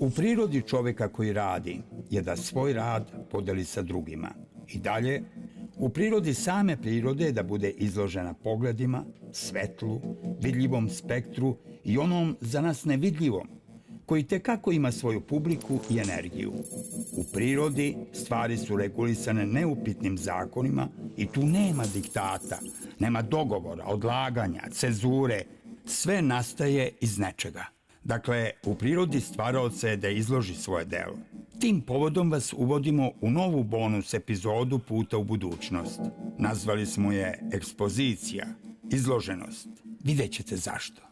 U prirodi čoveka koji radi je da svoj rad podeli sa drugima. I dalje, u prirodi same prirode je da bude izložena pogledima, svetlu, vidljivom spektru i onom za nas nevidljivom, koji tekako ima svoju publiku i energiju. U prirodi stvari su regulisane neupitnim zakonima i tu nema diktata, nema dogovora, odlaganja, cenzure, sve nastaje iz nečega. Dakle, u prirodi stvaraoca je da izloži svoje delo. Tim povodom vas uvodimo u novu bonus epizodu Puta u budućnost. Nazvali smo je Ekspozicija, izloženost. Vidjet ćete zašto.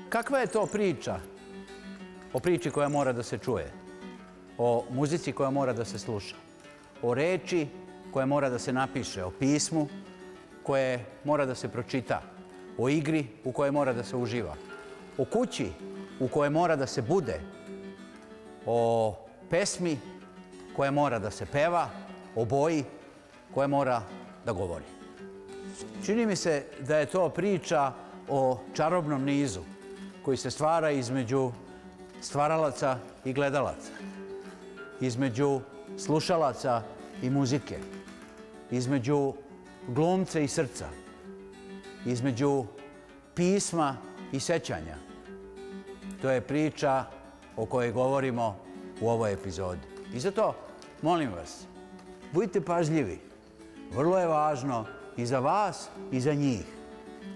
Kakva je to priča? O priči koja mora da se čuje, o muzici koja mora da se sluša, o reči koja mora da se napiše, o pismu koje mora da se pročita, o igri u kojoj mora da se uživa, o kući u kojoj mora da se bude, o pesmi koja mora da se peva, o boji koja mora da govori. Čini mi se da je to priča o čarobnom nizu koji se stvara između stvaralaca i gledalaca, između slušalaca i muzike, između glumca i srca, između pisma i sećanja. To je priča o kojoj govorimo u ovoj epizodi. I zato, molim vas, budite pažljivi. Vrlo je važno i za vas i za njih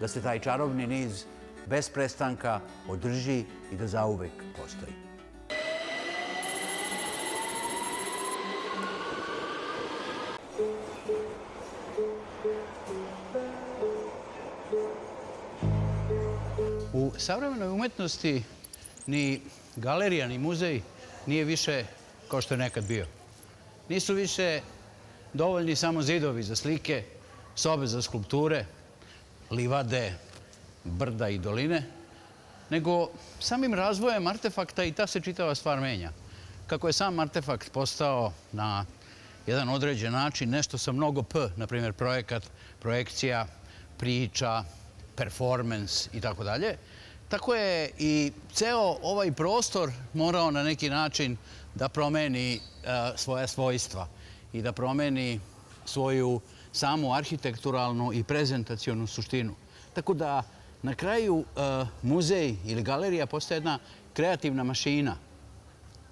da se taj čarobni niz bez prestanka održi i da zauvek postoji. U savremenoj umetnosti ni galerija, ni muzej nije više kao što je nekad bio. Nisu više dovoljni samo zidovi za slike, sobe za skulpture, livade, brda i doline, nego samim razvojem artefakta i ta se čitava stvar menja. Kako je sam artefakt postao na jedan određen način nešto sa mnogo P, na primjer projekat, projekcija, priča, performance i tako dalje, tako je i ceo ovaj prostor morao na neki način da promeni svoja svojstva i da promeni svoju samu arhitekturalnu i prezentacionu suštinu. Tako da na kraju muzej ili galerija postaje jedna kreativna mašina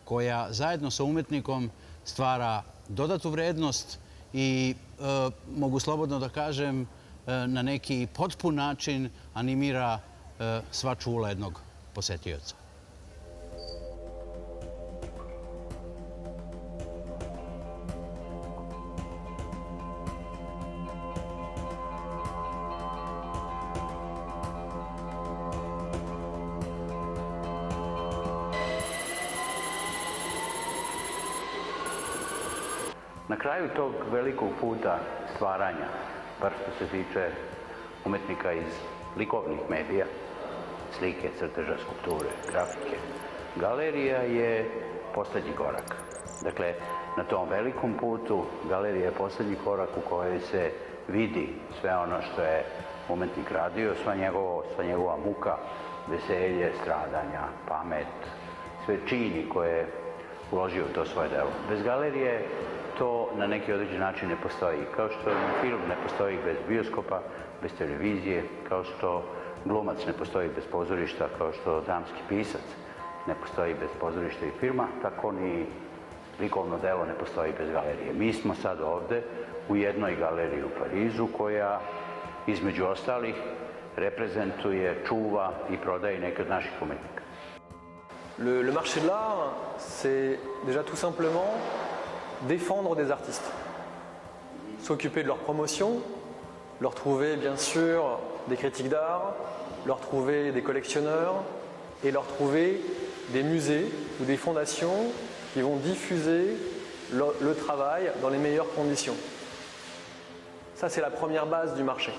koja zajedno sa umetnikom stvara dodatu vrednost i mogu slobodno da kažem na neki potpun način animira sva čula jednog posetioca. Na kraju tog velikog puta stvaranja, bar što se tiče umetnika iz likovnih medija, slike, crteža, skulpture, grafike, galerija je poslednji korak. Dakle, na tom velikom putu galerija je poslednji korak u kojoj se vidi sve ono što je umetnik radio, sva njegova muka, veselje, stradanja, pamet, sve čini koje je uložio u to svoje delo. Bez galerije to na neki određen način ne postoji. Kao što film ne postoji bez bioskopa, bez televizije, kao što glumac ne postoji bez pozorišta, kao što dramski pisac ne postoji bez pozorišta i filma, tako ni likovno delo ne postoji bez galerije. Mi smo sad ovde u jednoj galeriji u Parizu koja, između ostalih, reprezentuje, čuva i prodaje neke od naših umetnika. Le marché de l'art, c'est déjà tout simplement défendre des artistes, s'occuper de leur promotion, leur trouver bien sûr des critiques d'art, leur trouver des collectionneurs et leur trouver des musées ou des fondations qui vont diffuser le travail dans les meilleures conditions. Ça, c'est la première base du marché.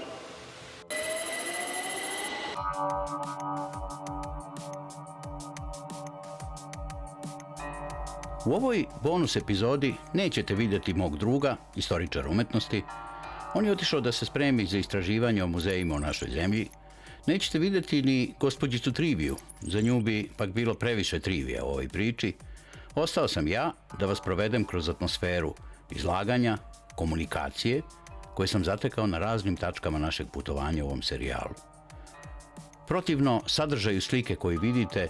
U ovoj bonus epizodi nećete vidjeti mog druga, istoričara umetnosti. On je otišao da se spremi za istraživanje o muzejima u našoj zemlji. Nećete vidjeti ni gospođicu Triviju, za nju bi pak bilo previše trivija u ovoj priči. Ostao sam ja da vas provedem kroz atmosferu izlaganja, komunikacije, koje sam zatekao na raznim tačkama našeg putovanja u ovom serijalu. Protivno sadržaju slike koju vidite,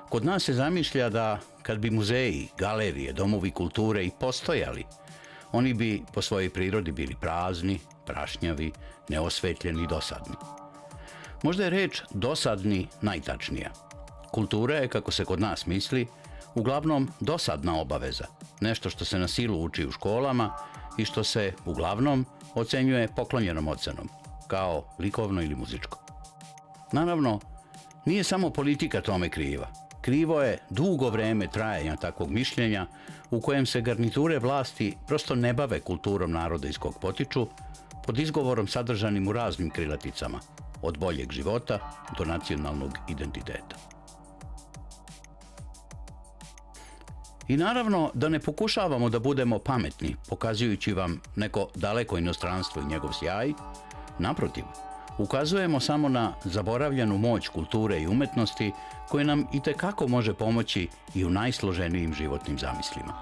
kod nas se zamišlja da kad bi muzeji, galerije, domovi kulture i postojali, oni bi po svojoj prirodi bili prazni, prašnjavi, neosvetljeni i dosadni. Možda je reč dosadni najtačnija. Kultura je, kako se kod nas misli, uglavnom dosadna obaveza, nešto što se na silu uči u školama i što se uglavnom ocenjuje poklonjenom ocenom, kao likovno ili muzičko. Naravno, nije samo politika tome kriva. Krivo je dugo vreme trajanja takvog mišljenja u kojem se garniture vlasti prosto ne bave kulturom naroda iz kog potiču, pod izgovorom sadržanim u raznim krilaticama, od boljeg života do nacionalnog identiteta. I naravno da ne pokušavamo da budemo pametni, pokazujući vam neko daleko inostranstvo i njegov sjaj. Naprotiv, ukazujemo samo na zaboravljenu moć kulture i umetnosti koje nam itekako može pomoći i u najsloženijim životnim zamislima.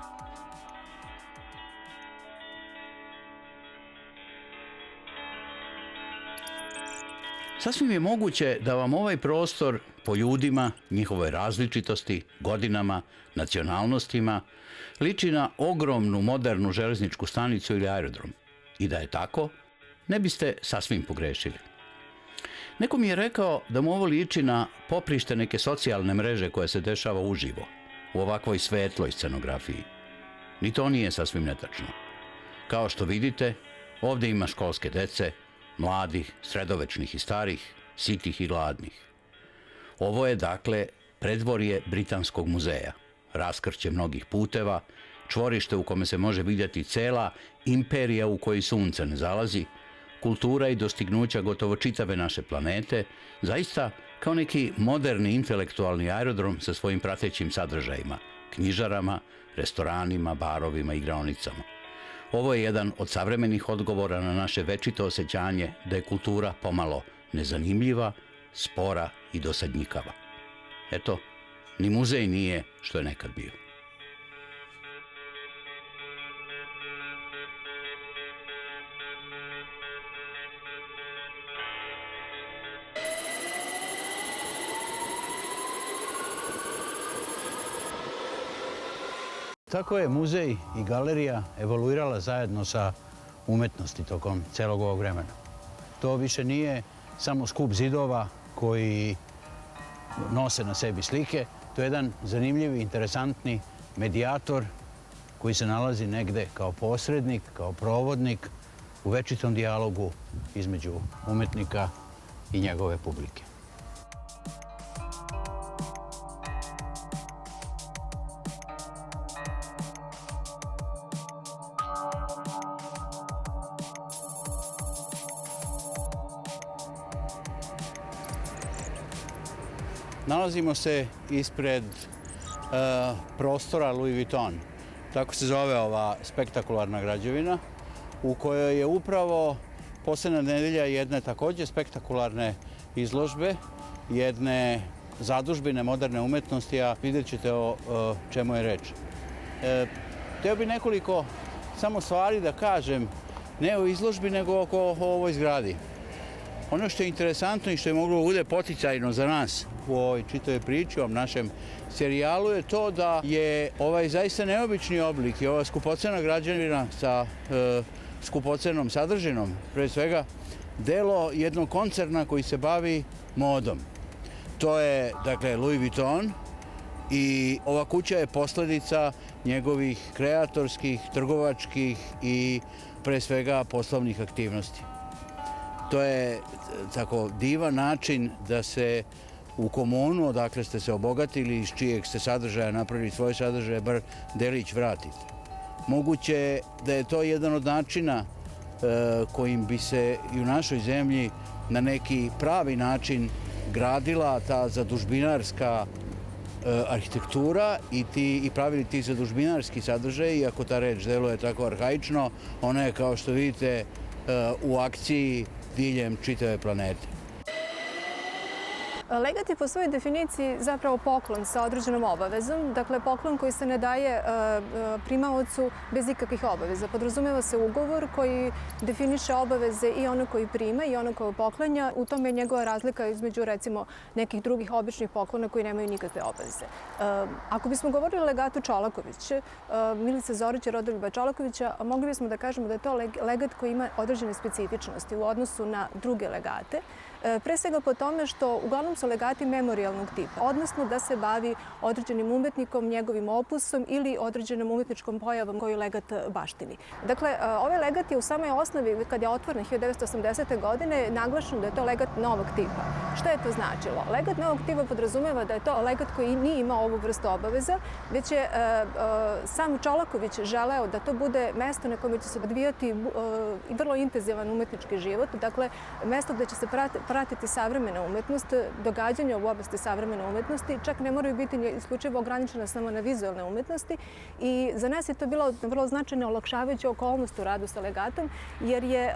Sasvim je moguće da vam ovaj prostor po ljudima, njihovoj različitosti, godinama, nacionalnostima, liči na ogromnu modernu železničku stanicu ili aerodrom. I da je tako, ne biste sasvim pogrešili. Neko mi je rekao da mu ovo liči na poprište neke socijalne mreže koja se dešava uživo, u ovakvoj svetloj scenografiji. Ni to nije sasvim netačno. Kao što vidite, ovdje ima školske dece, mladih, sredovečnih i starih, sitih i gladnih. Ovo je, dakle, predvorje Britanskog muzeja, raskršće mnogih puteva, čvorište u kome se može vidjeti cela imperija u kojoj sunce ne zalazi, kultura i dostignuća gotovo čitave naše planete, zaista kao neki moderni intelektualni aerodrom sa svojim pratećim sadržajima, knjižarama, restoranima, barovima i igraonicama. Ovo je jedan od savremenih odgovora na naše večito osjećanje da je kultura pomalo nezanimljiva, spora i dosadnjikava. Eto, ni muzej nije što je nekad bio. Tako je muzej i galerija evoluirala zajedno sa umetnosti tokom celog ovog vremena. To više nije samo skup zidova koji nose na sebi slike. To je jedan zanimljiv i interesantni medijator koji se nalazi negde kao posrednik, kao provodnik u večitom dijalogu između umetnika i njegove publike. Nalazimo se ispred prostora Louis Vuitton. Tako se zove ova spektakularna građevina u kojoj je upravo posljednja nedelja jedne također spektakularne izložbe, jedne zadužbine moderne umetnosti, a vidjet ćete o čemu je reč. Htio bi nekoliko samo stvari da kažem, ne o izložbi, nego oko ovoj zgradi. Ono što je interesantno i što je moglo bude poticajno za nas u ovoj čitavoj priči, u ovom našem serijalu, je to da je ovaj zaista neobični oblik i ova skupocena građevina sa skupocenom sadržinom, pre svega, delo jednog koncerna koji se bavi modom. To je, dakle, Louis Vuitton i ova kuća je posljedica njegovih kreatorskih, trgovačkih i pre svega poslovnih aktivnosti. To je tako divan način da se u komunu, odakle ste se obogatili, iz čijeg ste sadržaja napravili svoje sadržaje, bar delić vratite. Moguće je da je to jedan od načina kojim bi se i u našoj zemlji na neki pravi način gradila ta zadužbinarska arhitektura i pravili ti zadužbinarski sadržaj, iako ta reč deluje tako arhaično, ona je, kao što vidite, u akciji diljem čitave planete. Legat je po svojoj definiciji zapravo poklon sa određenom obavezom, dakle poklon koji se ne daje primaocu bez ikakvih obaveza. Podrazumeva se ugovor koji definiše obaveze i ono koji prima i ono koji poklanja. U tome je njegova razlika između, recimo, nekih drugih običnih poklona koji nemaju nikakve obaveze. Ako bismo govorili o legatu Čolaković, Milice Zorića, Rodoljuba Čolakovića, mogli bismo da kažemo da je to legat koji ima određene specifičnosti u odnosu na druge legate. Pre svega po tome što uglavnom su legati memorijalnog tipa, odnosno da se bavi određenim umetnikom, njegovim opusom ili određenom umetničkom pojavom koju legat baštini. Dakle, ovaj legat je u samoj osnovi, kad je otvoren 1980. godine, naglašeno da je to legat novog tipa. Šta je to značilo? Legat novog tipa podrazumeva da je to legat koji nije imao ovu vrstu obaveza, već je sam Čolaković želeo da to bude mesto na kome će se odvijati vrlo intenzivan umetnički život, dakle, mesto gde će se pratiti savremena umetnost, događanja u oblasti savremene umetnosti, čak ne moraju biti isključivo ograničena samo na vizualne umetnosti. I za nas je to bilo vrlo značajna olakšavajuća okolnost u radu sa legatom, jer je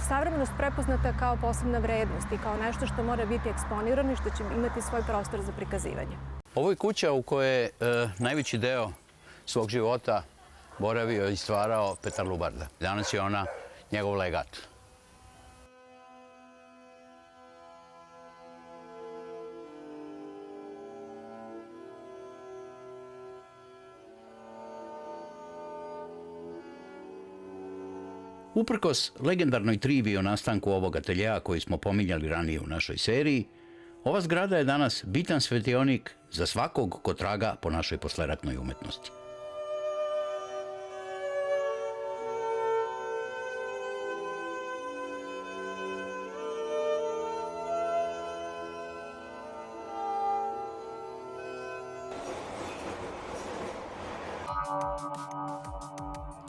savremenost prepoznata kao posebna vrednost i kao nešto što mora biti eksponirano i što će imati svoj prostor za prikazivanje. Ovo je kuća u kojoj je najveći deo svog života boravio i stvarao Petar Lubarda. Danas je ona njegov legat. Uprkos legendarnoj trivi o nastanku ovog ateljeja koji smo pominjali ranije u našoj seriji, ova zgrada je danas bitan svetionik za svakog ko traga po našoj posleratnoj umetnosti.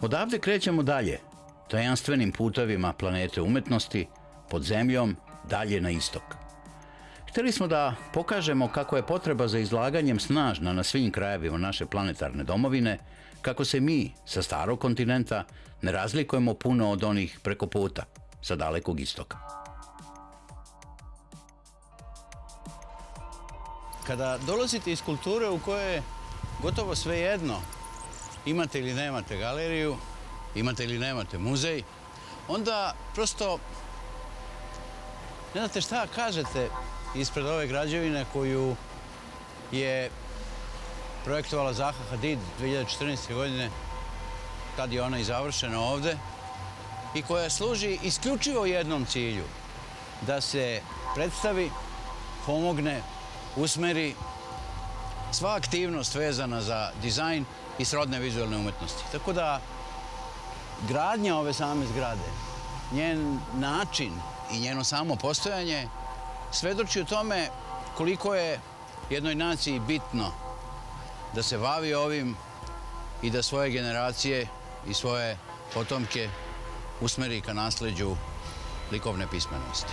Odavde krećemo dalje, tajanstvenim putovima planete umetnosti, pod zemljom, dalje na istok. Hteli smo da pokažemo kako je potreba za izlaganjem snažna na svim krajevima naše planetarne domovine, kako se mi sa starog kontinenta ne razlikujemo puno od onih preko puta, sa dalekog istoka. Kada dolazite iz kulture u kojoj je gotovo svejedno imate ili nemate galeriju, imate ili nemate muzej, onda prosto ne znate šta kažete ispred ove građevine koju je projektovala Zaha Hadid 2014. godine, kad je ona i završena ovde, i koja služi isključivo jednom cilju, da se predstavi, pomogne, usmeri sva aktivnost vezana za dizajn i srodne vizualne umetnosti. Tako da gradnja ove same zgrade, njen način i njeno samo postojanje svedoči o tome koliko je jednoj naciji bitno da se bavi ovim i da svoje generacije i svoje potomke usmeri ka nasleđu likovne pismenosti.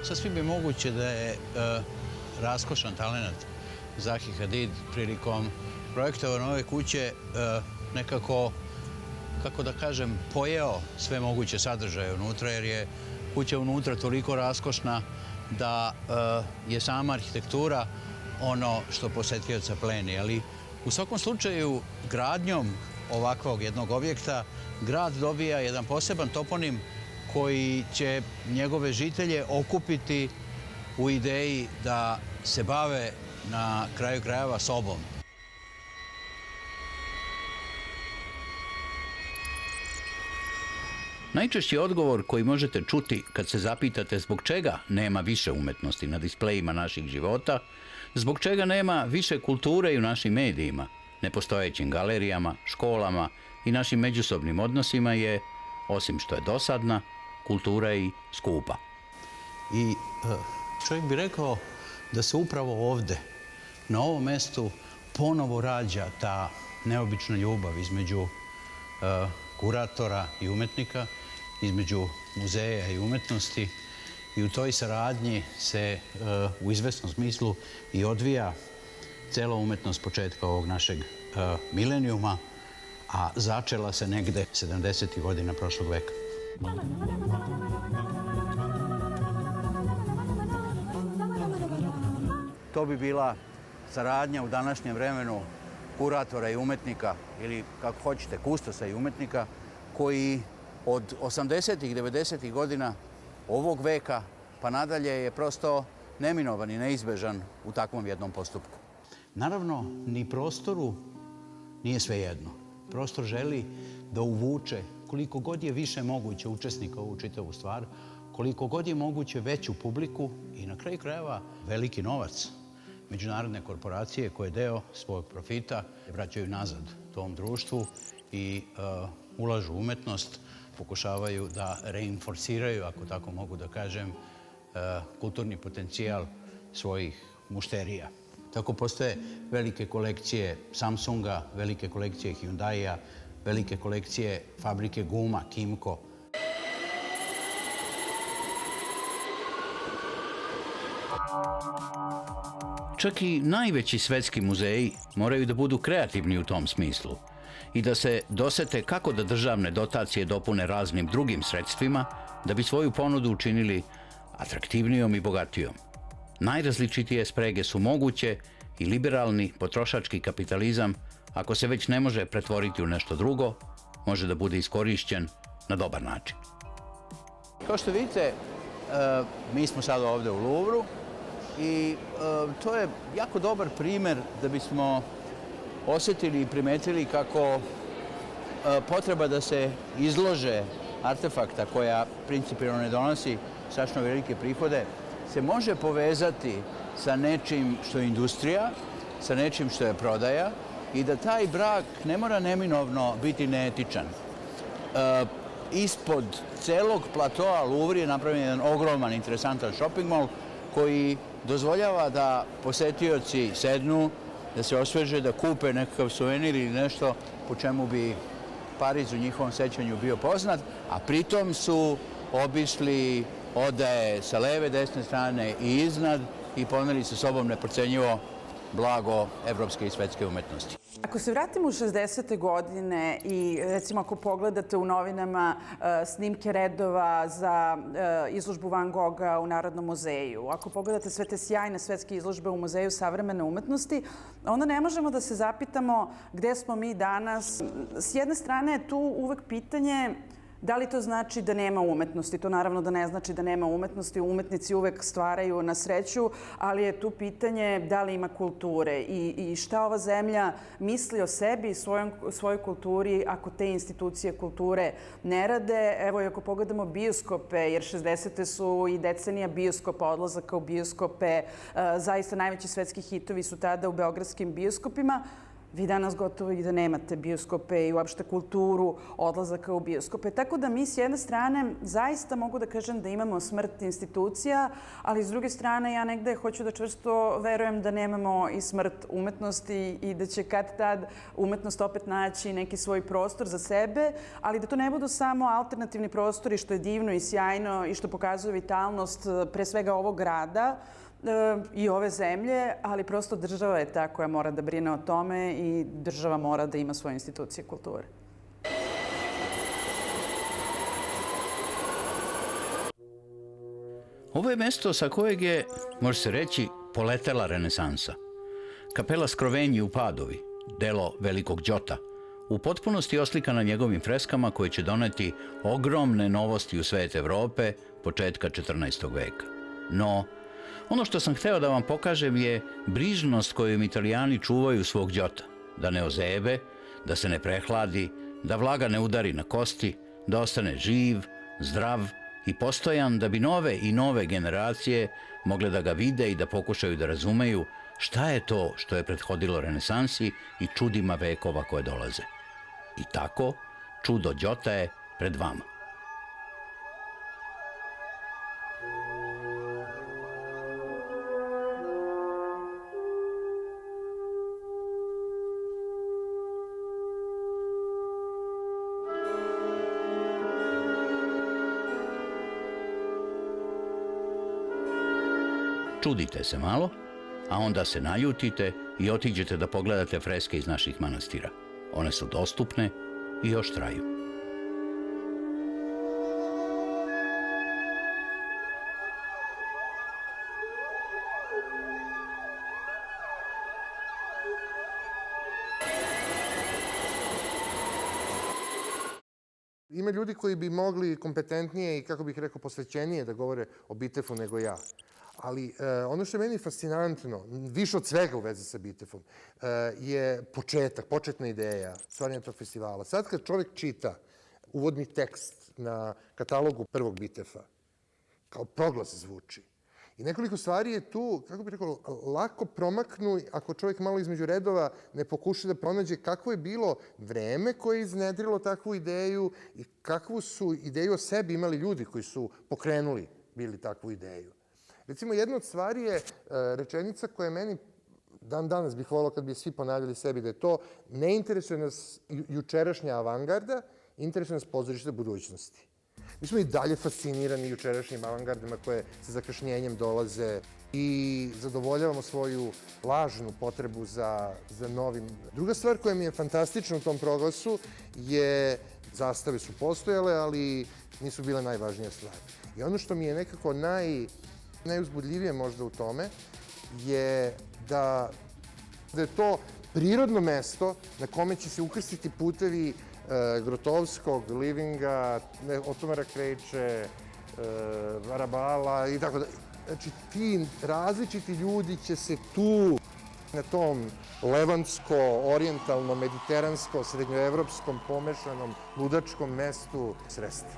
Sasvim je moguće da je raskošan talent Zahi Hadid prilikom projektovanja ove kuće nekako, kako da kažem, pojeo sve moguće sadržaje unutra, jer je kuća unutra toliko raskošna da je sama arhitektura ono što posetioca pleni. Ali u svakom slučaju, gradnjom ovakvog jednog objekta, grad dobija jedan poseban toponim koji će njegove žitelje okupiti u ideji da se bave na kraju krajeva sobom. Najčešći odgovor koji možete čuti kad se zapitate zbog čega nema više umetnosti na displejima naših života, zbog čega nema više kulture i u našim medijima, nepostojećim galerijama, školama i našim međusobnim odnosima je, osim što je dosadna, kultura i skupa. I čovjek bi rekao da se upravo ovde, na ovom mestu, ponovo rađa ta neobična ljubav između kuratora i umetnika, između muzeja i umetnosti, i u toj saradnji se u izvesnom smislu i odvija cela umetnost početka ovog našeg milenijuma, a začela se negde 70. godina prošlog veka. To bi bila saradnja u današnjem vremenu kuratora i umetnika, ili kako hoćete, kustosa i umetnika, koji od 80. i 90. godina ovog veka pa nadalje je prosto neminovan i neizbežan u takvom jednom postupku. Naravno, ni prostoru nije svejedno. Prostor želi da uvuče koliko god je više moguće učesnika u ovu čitavu stvar, koliko god je moguće veću publiku i na kraju krajeva veliki novac. Međunarodne korporacije koje deo svog profita vraćaju nazad tom društvu i ulažu u umetnost, pokušavaju da reinforciraju, ako tako mogu da kažem, kulturni potencijal svojih mušterija. Tako postoje velike kolekcije Samsunga, velike kolekcije Hyundaia, velike kolekcije fabrike guma Kimco. Čak i najveći svetski muzeji moraju da budu kreativni u tom smislu i da se dosete kako da državne dotacije dopune raznim drugim sredstvima da bi svoju ponudu učinili atraktivnijom i bogatijom. Najrazličitije sprege su moguće i liberalni potrošački kapitalizam, ako se već ne može pretvoriti u nešto drugo, može da bude iskorišćen na dobar način. Kao što vidite, mi smo sada ovde u Louvru i to je jako dobar primer da bismo osjetili i primetili kako potreba da se izlože artefakta koja principijalno ne donosi strašno velike prihode se može povezati sa nečim što je industrija, sa nečim što je prodaja i da taj brak ne mora neminovno biti neetičan. Ispod celog platoa Louvre je napravljen jedan ogroman, interesantan shopping mall koji dozvoljava da posetioci sednu, da se osveže, da kupe nekakav suvenir ili nešto po čemu bi Pariz u njihovom sećanju bio poznat, a pritom su obišli odaje sa leve, desne strane i iznad i poneli sa sobom neprocenjivo blago evropske i svetske umetnosti. Ako se vratimo u 60. godine i recimo ako pogledate u novinama snimke redova za izložbu Van Gogha u Narodnom muzeju, ako pogledate sve te sjajne svetske izložbe u Muzeju savremene umetnosti, onda ne možemo da se zapitamo gde smo mi danas. S jedne strane je tu uvek pitanje da li to znači da nema umetnosti? To naravno da ne znači da nema umetnosti. Umetnici uvek stvaraju na sreću, ali je tu pitanje da li ima kulture i šta ova zemlja misli o sebi i svojoj kulturi ako te institucije kulture ne rade. Evo i ako pogledamo bioskope, jer 60. su i decenija bioskopa, odlazaka u bioskope, zaista najveći svetski hitovi su tada u beogradskim bioskopima. Vi danas gotovo i da nemate bioskope i uopšte kulturu odlazaka u bioskope. Tako da mi s jedne strane zaista mogu da kažem da imamo smrt institucija, ali s druge strane ja negde hoću da čvrsto verujem da nemamo i smrt umetnosti i da će kad tad umetnost opet naći neki svoj prostor za sebe, ali da to ne budu samo alternativni prostori što je divno i sjajno i što pokazuje vitalnost pre svega ovog grada, i ove zemlje, ali prosto država je ta koja mora da brine o tome i država mora da ima svoje institucije kulture. Ovo je mesto sa kojeg je, može se reći, poletela renesansa. Kapela Skrovenji u Padovi, delo velikog Đota, u potpunosti oslikana njegovim freskama koje će doneti ogromne novosti u svet Evrope početka 14. veka. No, ono što sam hteo da vam pokažem je brižnost kojom Italijani čuvaju svog Đota, da ne ozebe, da se ne prehladi, da vlaga ne udari na kosti, da ostane živ, zdrav i postojan, da bi nove i nove generacije mogle da ga vide i da pokušaju da razumeju šta je to što je prethodilo renesansi i čudima vekova koje dolaze. I tako, čudo Đota je pred vama. Čudite se malo, a onda se naljutite i otiđete da pogledate freske iz naših manastira. One su dostupne i još traju. Ima ljudi koji bi mogli kompetentnije i, kako bih rekao, posvećenije da govore o Bitefu nego ja. Ali ono što je meni fascinantno, više od svega u vezi sa Bitefom, je početna ideja stvaranja tog festivala. Sad kad čovjek čita uvodni tekst na katalogu prvog Bitefa, kao proglas zvuči. I nekoliko stvari je tu, kako bih rekao, lako promaknu ako čovjek malo između redova ne pokuša da pronađe kakvo je bilo vreme koje je iznedrilo takvu ideju i kakvu su ideju o sebi imali ljudi koji su pokrenuli bili takvu ideju. Recimo, jedna od stvari je rečenica koja meni danas bih volao kad bi svi ponavljali sebi da je to ne interesuje nas jučerašnja avangarda, interesuje nas pozorište budućnosti. Mi smo i dalje fascinirani jučerašnjim avangardima koje sa zakašnjenjem dolaze i zadovoljavamo svoju lažnu potrebu za novim. Druga stvar koja mi je fantastična u tom proglasu je zastave su postojale, ali nisu bile najvažnija stvar. I ono što mi je nekako najuzbudljivije možda u tome je da je to prirodno mesto na kome će se ukrstiti putevi Grotovskog, Livinga, Otomara Krejče, Varabala i tako da. Znači, ti različiti ljudi će se tu, na tom levantsko-orijentalnom, mediteransko, srednjoevropskom, pomešanom, ludačkom mestu sresti.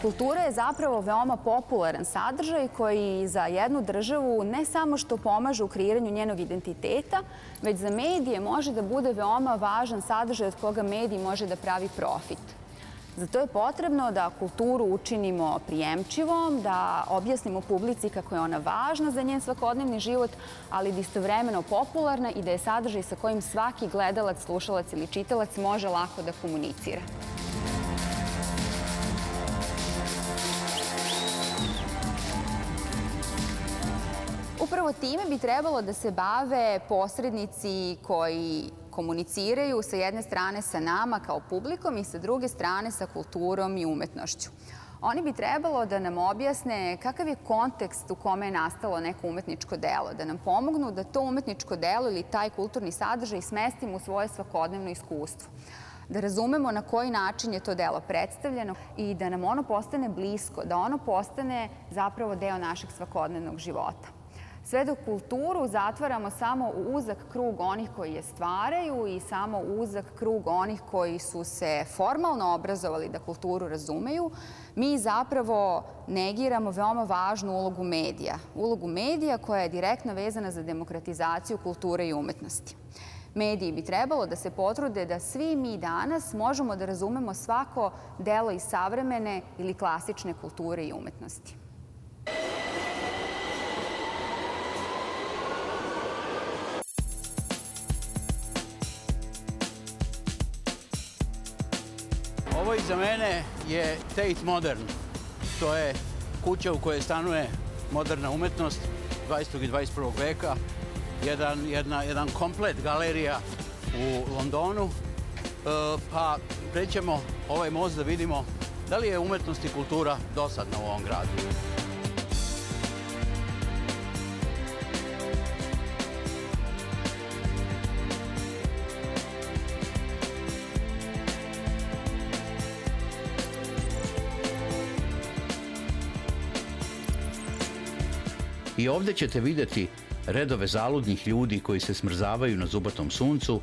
Kultura je zapravo veoma popularan sadržaj koji za jednu državu ne samo što pomaže u kreiranju njenog identiteta, već za medije može da bude veoma važan sadržaj od koga medij može da pravi profit. Zato je potrebno da kulturu učinimo prijemčivom, da objasnimo publici kako je ona važna za njen svakodnevni život, ali da istovremeno popularna i da je sadržaj sa kojim svaki gledalac, slušalac ili čitalac može lako da komunicira. Upravo time bi trebalo da se bave posrednici koji komuniciraju sa jedne strane sa nama kao publikom i sa druge strane sa kulturom i umetnošću. Oni bi trebalo da nam objasne kakav je kontekst u kome je nastalo neko umetničko delo, da nam pomognu da to umetničko delo ili taj kulturni sadržaj smestimo u svoje svakodnevno iskustvo. Da razumemo na koji način je to delo predstavljeno i da nam ono postane blisko, da ono postane zapravo deo našeg svakodnevnog života. Sve dok kulturu zatvaramo samo u uzak krug onih koji je stvaraju i samo u uzak krug onih koji su se formalno obrazovali da kulturu razumeju, mi zapravo negiramo veoma važnu ulogu medija. Ulogu medija koja je direktno vezana za demokratizaciju kulture i umetnosti. Mediji bi trebalo da se potrude da svi mi danas možemo da razumemo svako delo iz savremene ili klasične kulture i umetnosti. Ovo Ovo iza mene je Tate Modern. To je kuća u kojoj stanuje moderna umetnost 20. i 21. veka. Jedan komplet galerija u Londonu. Pa prećemo ovaj most da vidimo da li je umetnost i kultura dosadna u ovom gradu. I ovdje ćete vidjeti redove zaludnih ljudi koji se smrzavaju na zubatom suncu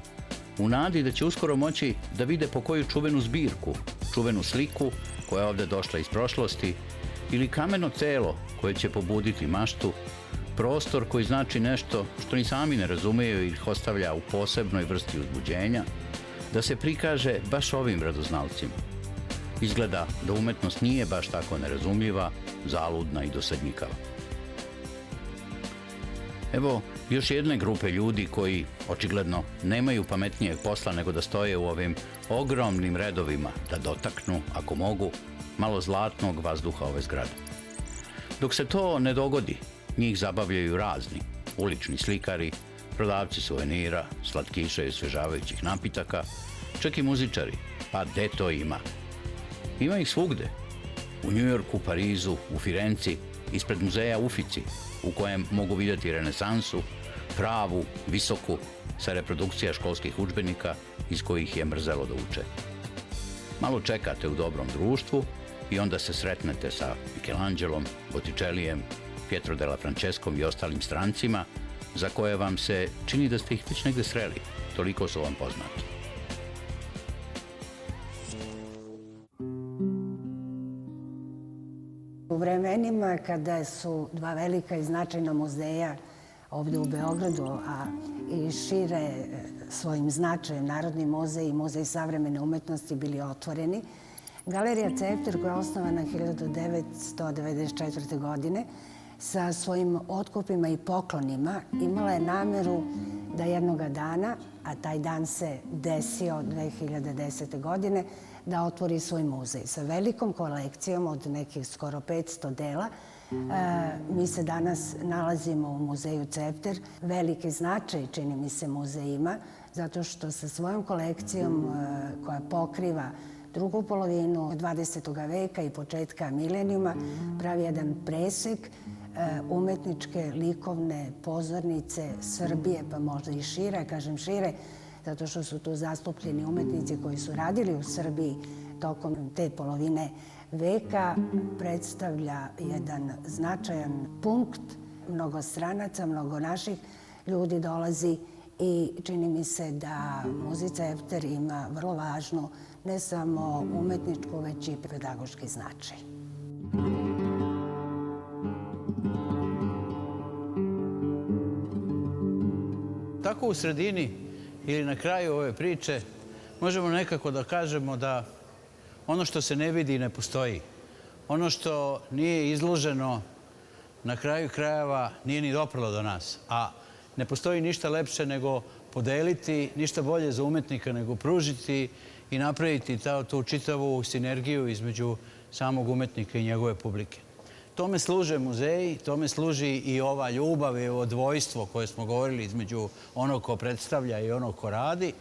u nadi da će uskoro moći da vide po koju čuvenu zbirku, čuvenu sliku koja je ovdje došla iz prošlosti ili kameno telo koje će pobuditi maštu, prostor koji znači nešto što ni sami ne razumiju i ih ostavlja u posebnoj vrsti uzbuđenja, da se prikaže baš ovim radoznalcima. Izgleda da umetnost nije baš tako nerazumljiva, zaludna i dosadnjikava. Evo još jedne grupe ljudi koji očigledno nemaju pametnijeg posla nego da stoje u ovim ogromnim redovima da dotaknu, ako mogu, malo zlatnog vazduha ove zgrade. Dok se to ne dogodi, njih zabavljaju razni ulični slikari, prodavci suvenira, slatkiša i osvežavajućih napitaka, čak i muzičari, pa gde to ima? Ima ih svugde. U Njujorku, Parizu, u Firenci, ispred muzeja Ufici, u kojem mogu vidjeti renesansu, pravu, visoku, sa reprodukcija školskih udžbenika iz kojih je mrzelo da uče. Malo čekate u dobrom društvu i onda se sretnete sa Michelangelom, Botticellijem, Pietro della Francescom i ostalim strancima za koje vam se čini da ste ih već negde sreli, toliko su vam poznati. U vremenima kada su dva velika i značajna muzeja ovdje u Beogradu, a i šire svojim značajem Narodni muzej i Muzej savremene umetnosti bili otvoreni, Galerija Cepter, koja je osnovana 1994. godine, sa svojim otkupima i poklonima imala je nameru da jednoga dana, a taj dan se desio 2010. godine, da otvori svoj muzej sa velikom kolekcijom od nekih skoro 500 dela. Mi se danas nalazimo u muzeju Cepter. Veliki značaj, čini mi se, muzej ima, zato što sa svojom kolekcijom koja pokriva drugu polovinu 20. veka i početka milenijuma pravi jedan presek umetničke, likovne pozornice Srbije, pa možda i šire, kažem šire, zato što su tu zastupljeni umetnici koji su radili u Srbiji tokom te polovine veka, predstavlja jedan značajan punkt. Mnogo stranaca, mnogo naših ljudi dolazi i čini mi se da Muzej Cepter ima vrlo važnu ne samo umetničku, već i pedagoški značaj. Tako u sredini ili na kraju ove priče možemo nekako da kažemo da ono što se ne vidi ne postoji. Ono što nije izloženo na kraju krajeva nije ni doprlo do nas. A ne postoji ništa lepše nego podeliti, ništa bolje za umetnika nego pružiti i napraviti tu čitavu sinergiju između samog umetnika i njegove publike. Tome služe muzeji, tome služi i ova ljubav i ovo dvojstvo koje smo govorili između onog ko predstavlja i onog ko radi.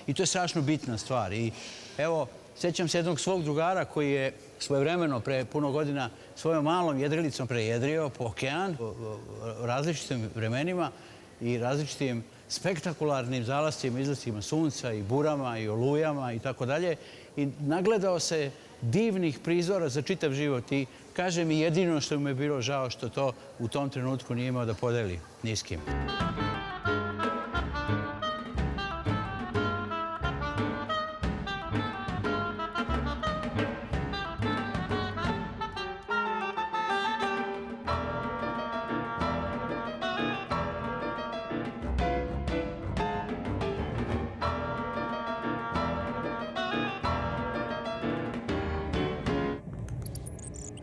I to je strašno bitna stvar. I evo, sjećam se jednog svog drugara koji je svojevremeno pre puno godina svojom malom jedrilicom prejedrio po okean u različitim vremenima i različitim spektakularnim zalascima, izlascima sunca i burama i olujama i tako dalje. I nagledao se divnih prizora za čitav život i kaže mi jedino što mu je bilo žao što to u tom trenutku nije imao da podeli ni s kim.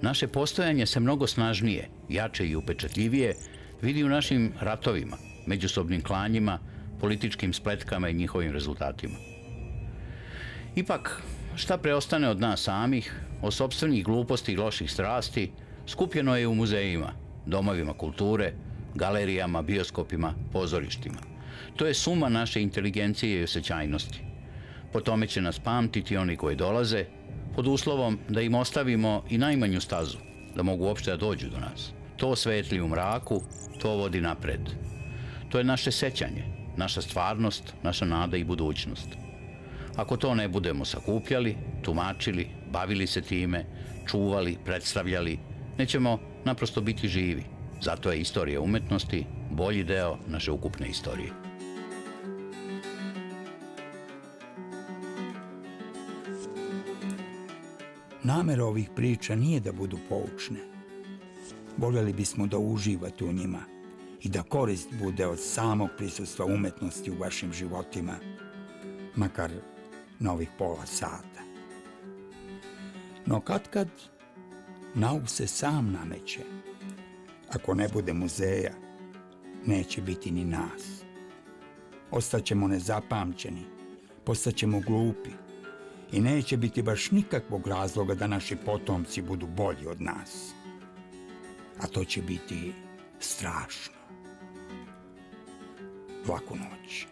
Naše postojanje se mnogo snažnije, jače i upečatljivije vidi u našim ratovima, međusobnim klanjima, političkim spletkama i njihovim rezultatima. Ipak, Šta preostane od nas samih, od sopstvenih gluposti i loših strasti, skupljeno je u muzejima, domovima kulture, galerijama, bioskopima, pozorištima. To je suma naše inteligencije i osjećajnosti. Po tome će nas pamtiti oni koji dolaze, pod uslovom da im ostavimo i najmanju stazu, da mogu uopšte da dođu do nas. To svetli u mraku, to vodi napred. To je naše sećanje, naša stvarnost, naša nada i budućnost. Ako to ne budemo sakupljali, tumačili, bavili se time, čuvali, predstavljali, nećemo naprosto biti živi. Zato je istorija umetnosti bolji deo naše ukupne istorije. Namera ovih priča nije da budu poučne. Voljeli bismo da uživate u njima i da korist bude od samog prisustva umetnosti u vašim životima, makar na ovih pola sata. No kad nauk se sam nameće. Ako ne bude muzeja, neće biti ni nas. Ostaćemo nezapamćeni, postaćemo glupi i neće biti baš nikakvog razloga da naši potomci budu bolji od nas. A to će biti strašno. Laku noć.